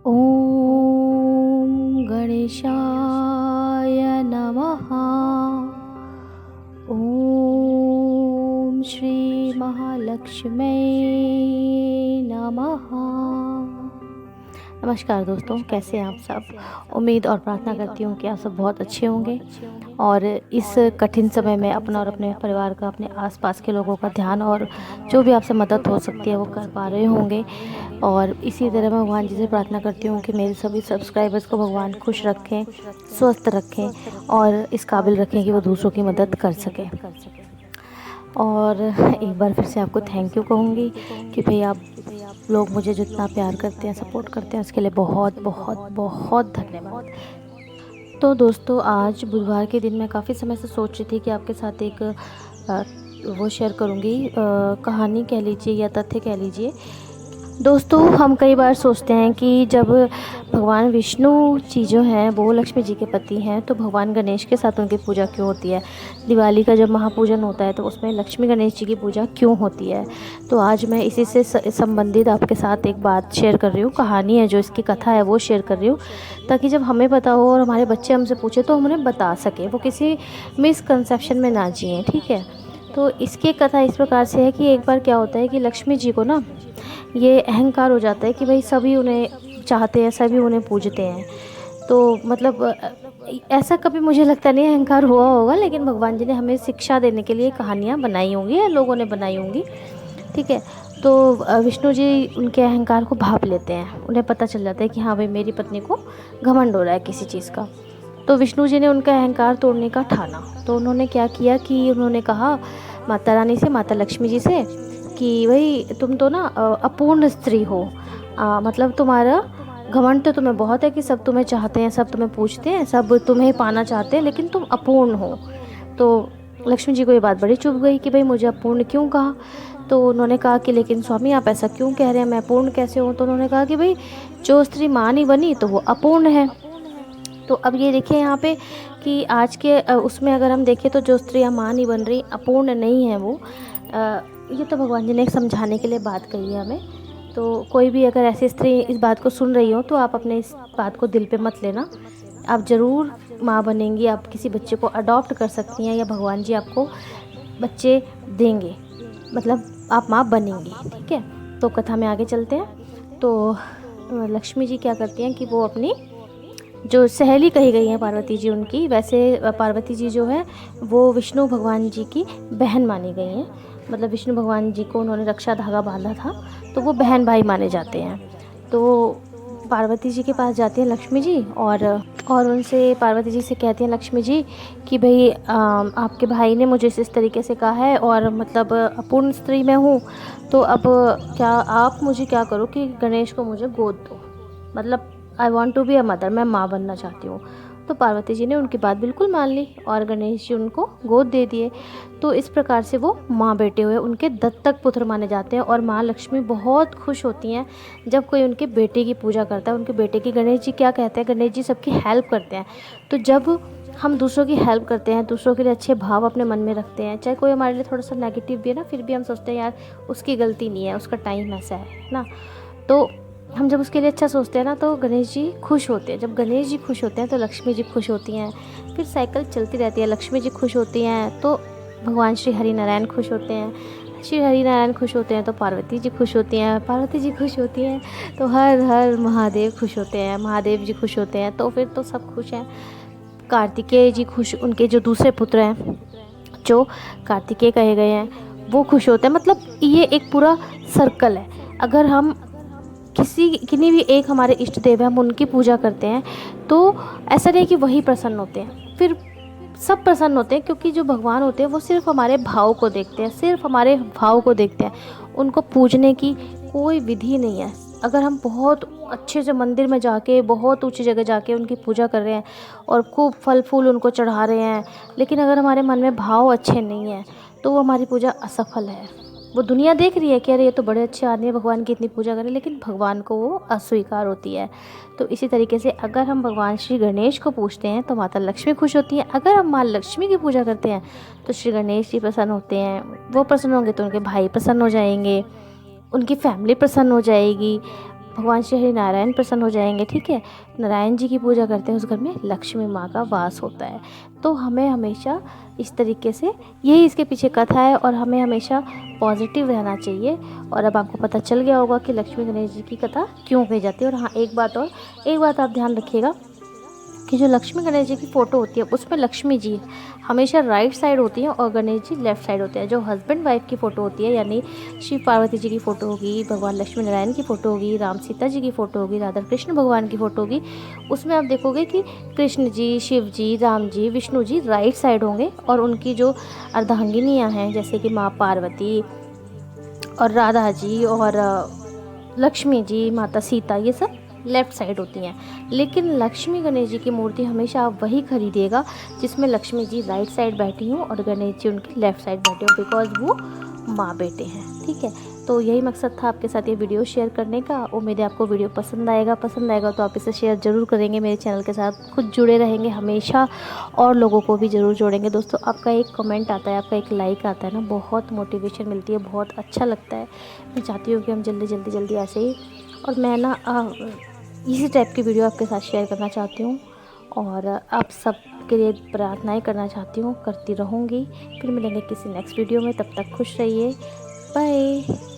ॐ गणेशाय नमः। ॐ श्री महालक्ष्मी नमः। नमस्कार दोस्तों, कैसे हैं आप सब। उम्मीद और प्रार्थना करती हूँ कि आप सब बहुत अच्छे होंगे और इस कठिन समय में अपना और अपने परिवार का, अपने आसपास के लोगों का ध्यान और जो भी आपसे मदद हो सकती है वो कर पा रहे होंगे। और इसी तरह मैं भगवान जी से प्रार्थना करती हूँ कि मेरे सभी सब्सक्राइबर्स को भगवान खुश रखें, स्वस्थ रखें और इस काबिल रखें कि वो दूसरों की मदद कर सकें। और एक बार फिर से आपको थैंक यू कहूँगी कि भाई आप लोग मुझे जितना प्यार करते हैं, सपोर्ट करते हैं, उसके लिए बहुत बहुत बहुत धन्यवाद। तो दोस्तों, आज बुधवार के दिन मैं काफ़ी समय से सोच रही थी कि आपके साथ एक वो शेयर करूँगी, कहानी कह लीजिए या तथ्य कह लीजिए। दोस्तों, हम कई बार सोचते हैं कि जब भगवान विष्णु जी जो हैं वो लक्ष्मी जी के पति हैं, तो भगवान गणेश के साथ उनकी पूजा क्यों होती है। दिवाली का जब महापूजन होता है तो उसमें लक्ष्मी गणेश जी की पूजा क्यों होती है। तो आज मैं इसी से संबंधित आपके साथ एक बात शेयर कर रही हूँ, कहानी है जो इसकी कथा है वो शेयर कर रही हूँ, ताकि जब हमें पता हो और हमारे बच्चे हमसे पूछे तो हम उन्हें बता सकें, वो किसी मिसकंसेप्शन में ना जिएँ। ठीक है। तो इसकी कथा इस प्रकार से है कि एक बार क्या होता है कि लक्ष्मी जी को ना ये अहंकार हो जाता है कि भाई सभी उन्हें चाहते हैं, सभी उन्हें पूजते हैं। तो मतलब ऐसा कभी मुझे लगता नहीं अहंकार हुआ होगा, लेकिन भगवान जी ने हमें शिक्षा देने के लिए कहानियाँ बनाई होंगी या लोगों ने बनाई होंगी। ठीक है। तो विष्णु जी उनके अहंकार को भाप लेते हैं, उन्हें पता चल जाता है कि हाँ भाई मेरी पत्नी को घमंड हो रहा है किसी चीज़ का। तो विष्णु जी ने उनका अहंकार तोड़ने का ठाना। तो उन्होंने क्या किया कि उन्होंने कहा माता रानी से, माता लक्ष्मी जी से, कि भाई तुम तो ना अपूर्ण स्त्री हो। मतलब तुम्हारा घमंड तो तुम्हें बहुत है कि सब तुम्हें चाहते हैं, सब तुम्हें पूछते हैं, सब तुम्हें पाना चाहते हैं, लेकिन तुम अपूर्ण हो। तो लक्ष्मी जी को ये बात बड़ी चुभ गई कि भाई मुझे अपूर्ण क्यों कहा। तो उन्होंने कहा कि लेकिन स्वामी आप ऐसा क्यों कह रहे हैं, मैं अपूर्ण कैसे हूँ। तो उन्होंने कहा कि भाई जो स्त्री माँ नहीं बनी तो वो अपूर्ण है। तो अब ये देखिए यहाँ पे कि आज के उसमें अगर हम देखें तो जो स्त्रियाँ माँ नहीं बन रही, अपूर्ण नहीं है वो। ये तो भगवान जी ने एक समझाने के लिए बात कही है हमें। तो कोई भी अगर ऐसी स्त्री इस बात को सुन रही हो तो आप अपने इस बात को दिल पे मत लेना। आप ज़रूर माँ बनेंगी, आप किसी बच्चे को अडॉप्ट कर सकती हैं या भगवान जी आपको बच्चे देंगे, मतलब आप माँ बनेंगी। ठीक है। तो कथा में आगे चलते हैं। तो लक्ष्मी जी क्या करती हैं कि वो अपनी जो सहेली कही गई है पार्वती जी उनकी, वैसे पार्वती जी जो है वो विष्णु भगवान जी की बहन मानी गई हैं। मतलब विष्णु भगवान जी को उन्होंने रक्षा धागा बांधा था, तो वो बहन भाई माने जाते हैं। तो पार्वती जी के पास जाती हैं लक्ष्मी जी और उनसे पार्वती जी से कहती हैं लक्ष्मी जी कि भाई आपके भाई ने मुझे इस तरीके से कहा है और मतलब अपूर्ण स्त्री मैं हूँ, तो अब क्या आप मुझे क्या करो कि गणेश को मुझे गोद दो, मतलब I want to be a mother, मैं माँ बनना चाहती हूँ। तो पार्वती जी ने उनकी बात बिल्कुल मान ली और गणेश जी उनको गोद दे दिए। तो इस प्रकार से वो माँ बेटे हुए, उनके दत्तक पुत्र माने जाते हैं। और माँ लक्ष्मी बहुत खुश होती हैं जब कोई उनके बेटे की पूजा करता है, उनके बेटे की। गणेश जी क्या कहते हैं, गणेश जी सबकी हेल्प करते हैं। तो जब हम दूसरों की हेल्प करते हैं, दूसरों के लिए अच्छे भाव अपने मन में रखते हैं, चाहे कोई हमारे लिए थोड़ा सा नेगेटिव भी है ना, फिर भी हम सोचते हैं यार उसकी गलती नहीं है, उसका टाइम ऐसा है ना। तो हम जब उसके लिए अच्छा सोचते हैं ना तो गणेश जी खुश होते हैं। जब गणेश जी खुश होते हैं तो लक्ष्मी जी खुश होती हैं। फिर साइकिल चलती रहती है, लक्ष्मी जी खुश होती हैं तो भगवान श्री हरि नारायण खुश होते हैं, श्री हरि नारायण खुश होते हैं तो पार्वती जी खुश होती हैं, पार्वती जी खुश होती हैं तो हर हर महादेव खुश होते हैं, महादेव जी खुश होते हैं तो फिर तो सब खुश हैं। कार्तिकेय जी खुश, उनके जो दूसरे पुत्र हैं जो कार्तिकेय कहे गए हैं वो खुश होते हैं। मतलब ये एक पूरा सर्कल है। अगर हम किन्हीं भी एक हमारे इष्ट देव है, हम उनकी पूजा करते हैं तो ऐसा नहीं कि वही प्रसन्न होते हैं, फिर सब प्रसन्न होते हैं, क्योंकि जो भगवान होते हैं वो सिर्फ हमारे भाव को देखते हैं, सिर्फ हमारे भाव को देखते हैं। उनको पूजने की कोई विधि नहीं है। अगर हम बहुत अच्छे से मंदिर में जाके, बहुत ऊंची जगह जाके उनकी पूजा कर रहे हैं और खूब फल फूल उनको चढ़ा रहे हैं, लेकिन अगर हमारे मन में भाव अच्छे नहीं हैं तो वो हमारी पूजा असफल है। वो दुनिया देख रही है कि अरे ये तो बड़े अच्छे आदमी है, भगवान की इतनी पूजा करें, लेकिन भगवान को वो अस्वीकार होती है। तो इसी तरीके से अगर हम भगवान श्री गणेश को पूजते हैं तो माता लक्ष्मी खुश होती हैं। अगर हम माँ लक्ष्मी की पूजा करते हैं तो श्री गणेश जी प्रसन्न होते हैं। वो प्रसन्न होंगे तो उनके भाई प्रसन्न हो जाएंगे, उनकी फैमिली प्रसन्न हो जाएगी, भगवान श्री हरि नारायण प्रसन्न हो जाएंगे। ठीक है, नारायण जी की पूजा करते हैं, उस घर में लक्ष्मी माँ का वास होता है। तो हमें हमेशा इस तरीके से, यही इसके पीछे कथा है, और हमें हमेशा पॉजिटिव रहना चाहिए। और अब आपको पता चल गया होगा कि लक्ष्मी गणेश जी की कथा क्यों कही जाती है। और हाँ, एक बात आप ध्यान रखिएगा कि जो लक्ष्मी गणेश जी की फ़ोटो होती है उसमें लक्ष्मी जी हमेशा राइट साइड होती हैं और गणेश जी लेफ़्ट साइड होते हैं। जो हस्बैंड वाइफ की फ़ोटो होती है, यानी शिव पार्वती जी की फ़ोटो होगी, भगवान लक्ष्मी नारायण की फ़ोटो होगी, राम सीता जी की फ़ोटो होगी, राधा कृष्ण भगवान की फ़ोटो होगी, उसमें आप देखोगे कि कृष्ण जी, शिव जी, राम जी, विष्णु जी राइट साइड होंगे, और उनकी जो अर्धांगिनियाँ हैं जैसे कि माँ पार्वती और राधा जी और लक्ष्मी जी, माता सीता, ये सब लेफ़्ट साइड होती हैं। लेकिन लक्ष्मी गणेश जी की मूर्ति हमेशा आप वही खरीदिएगा जिसमें लक्ष्मी जी राइट साइड बैठी हों और गणेश जी उनकी लेफ़्ट साइड बैठे हों, बिकॉज़ वो माँ बेटे हैं। ठीक है, तो यही मकसद था आपके साथ ये वीडियो शेयर करने का। उम्मीद है आपको वीडियो पसंद आएगा तो आप इसे शेयर ज़रूर करेंगे, मेरे चैनल के साथ खुद जुड़े रहेंगे हमेशा, और लोगों को भी ज़रूर जोड़ेंगे। दोस्तों, आपका एक कमेंट आता है, आपका एक लाइक आता है ना, बहुत मोटिवेशन मिलती है, बहुत अच्छा लगता है। मैं चाहती हूँ कि हम जल्दी ऐसे ही, और मैं ना इसी टाइप की वीडियो आपके साथ शेयर करना चाहती हूँ, और आप सब के लिए प्रार्थनाएं करना चाहती हूँ, करती रहूँगी। फिर मिलेंगे किसी नेक्स्ट वीडियो में, तब तक खुश रहिए, बाय।